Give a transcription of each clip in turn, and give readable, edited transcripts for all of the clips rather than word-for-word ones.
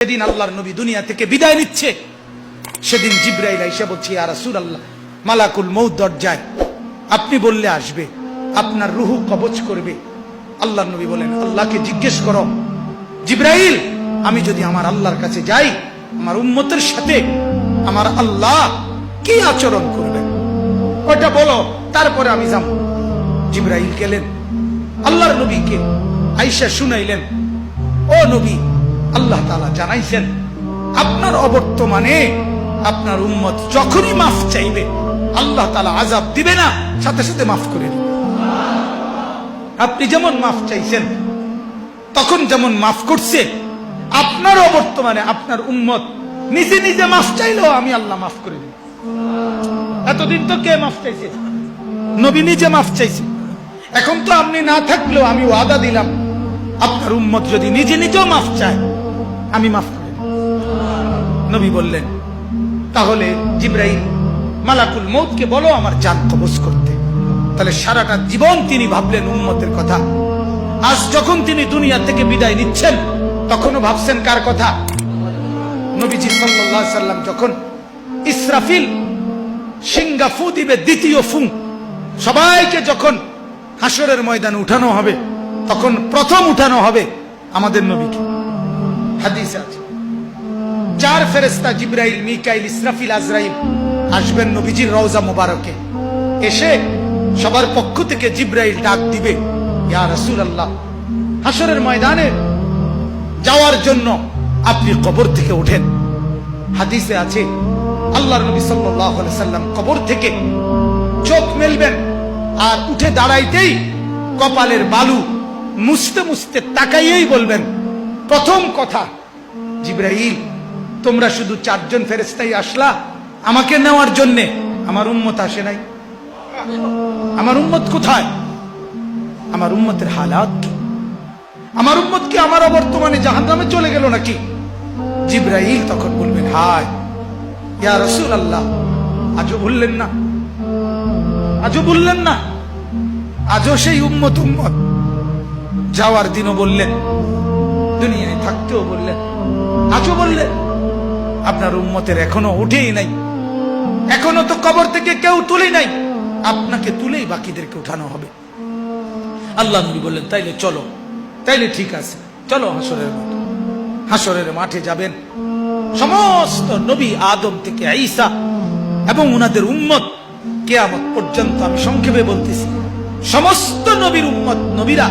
সেদিন আল্লাহর নবী দুনিয়া থেকে বিদায় নিচ্ছে, সেদিন জিবরাইল আইসা বলছে, ইয়া রাসূলুল্লাহ, মালাকুল মউত দরজায়, আপনি বললে আসবে, আপনার রূহ কবজ করবে। আল্লাহর নবী বলেন, আল্লাহকে জিজ্ঞেস করো জিবরাইল, আমি যদি আমার আল্লাহর কাছে যাই, আমার উম্মতের সাথে আমার আল্লাহ কি আচরণ করবেন ওটা বলো, তারপরে আমি যাব। জিবরাইল গেলেন, আল্লাহর নবীকে আয়েশা শুনাইলেন, ও নবী, আল্লাহ তাআলা জানাইছেন আপনার অবর্তমানে আপনার উম্মত যখনই মাফ চাইবে আল্লাহ তাআলা আযাব দিবে না, সাথে সাথে মাফ করে দিবে। আপনি যেমন মাফ চাইছেন তখন যেমন মাফ করছে, আপনার অবর্তমানে আপনার উম্মত নিজে নিজে মাফ চাইলেও আমি আল্লাহ মাফ করে দিব। এতদিন তো কে মাফ চাইছে? নবী নিজে মাফ চাইছে। এখন তো আপনি না থাকলেও আমি ওয়াদা দিলাম, আপনার উম্মত যদি নিজে নিজেও মাফ চায় আমি মাফ করে দেব। নবী বললেন, তাহলে জিবরাইল মালাকুল মউতকে বলো আমার জান কবজ করতে। তাহলে সারাটা জীবন তিনি ভাবলেন উম্মতের কথা। আজ যখন তিনি দুনিয়া থেকে বিদায় নিচ্ছেন তখনও ভাবছেন কার কথা? নবীজি সাল্লাল্লাহু আলাইহি সাল্লাম যখন ইসরাফিল সিংহা ফু দিবে, দ্বিতীয় ফু, সবাইকে যখন হাসরের ময়দানে উঠানো হবে তখন প্রথম উঠানো হবে আমাদের নবীকে। হাদিসে আছে 4 ফেরেশতা জিবরাইল, মিকাইল, ইসরাফিল, আজরাইল আসবেন নবীজির রওজা মোবারকে। এসে সবার পক্ষ থেকে জিবরাইল ডাক দিবে, ইয়া রাসূলুল্লাহ, হাসরের ময়দানে যাওয়ার জন্য আপনি কবর থেকে ওঠেন। হাদিসে আছে আল্লাহর নবী সাল্লাল্লাহু আলাইহি সাল্লাম কবর থেকে চোখ মেলবেন আর উঠে দাঁড়াইতেই কপালের বালু মুছতে মুছতে তাকাইয়েই বলবেন প্রথম কথা, জিবরাইল, তোমরা শুধু 4 জন ফেরেশতাই আসলা আমাকে নেওয়ার জন্য, আমার উম্মত আসে নাই। আমার উম্মত কোথায়? আমার উম্মতের হালাত কি? আমার উম্মত কি আমার বর্তমানে জাহান্নামে চলে গেল নাকি? জিবরাইল তখন বলবেন, হায় ইয়া রাসূলুল্লাহ, আজও বললেন না, আজও বললেন না, আজও সেই উম্মত যাওয়ার দিনও বললেন, দুনিয়ায় থাকতেও বললেন, আজও বললেন। আপনার উম্মতের এখনো উঠেই নাই, এখনো তো কবর থেকে কেউ তুলে নাই, আপনাকে তুলেই বাকিদেরকে উঠানো হবে। আল্লাহ নবী বললেন, তাইলে চলো, তাইলে ঠিক আছে, চলো হাসরের মাঠে। হাসরের মাঠে যাবেন সমস্ত নবী, আদম থেকে ঈসা এবং উনাদের উম্মত কিয়ামত পর্যন্ত। আমি সংক্ষেপে বলতেছি, সমস্ত নবীর উম্মত, নবীরা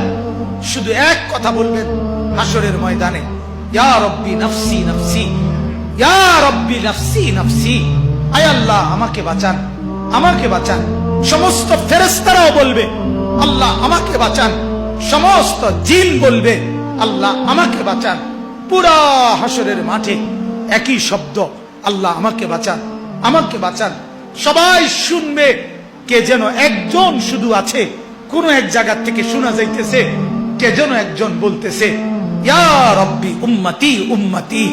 শুধু এক কথা বলবেন হাসরের ময়দানে, ইয়া রব্বি নাফসি নাফসি, ইয়া রব্বি নাফসি নাফসি, আয় আল্লাহ আমাকে বাঁচান, আমাকে বাঁচান। সমস্ত ফেরেশতারাও বলবে, আল্লাহ আমাকে বাঁচান। সমস্ত জিন বলবে, আল্লাহ আমাকে বাঁচান। পুরা হাসরের মাঠে একই শব্দ, আল্লাহ আমাকে বাঁচান, আমাকে বাঁচান। সবাই শুনবে, কে যেন একজন শুধু আছে, কোন এক জায়গা থেকে শোনা যাইতেছে, কে যেন একজন বলতেছে, ইয়া রব্বি উম্মতি উম্মতি,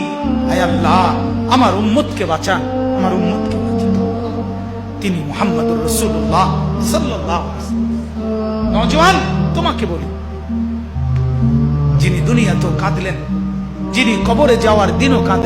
আয় আল্লাহ আমার উম্মতকে বাঁচান, আমার উম্মতকে বাঁচান। তিনি মুহাম্মদুর রাসূলুল্লাহ সাল্লাল্লাহু আলাইহি ওয়াসাল্লাম। নওজোয়ান, তোমাকে বলি, যিনি দুনিয়াতেও কাঁদলেন, যিনি কবরে যাওয়ার দিনও কাঁদলেন,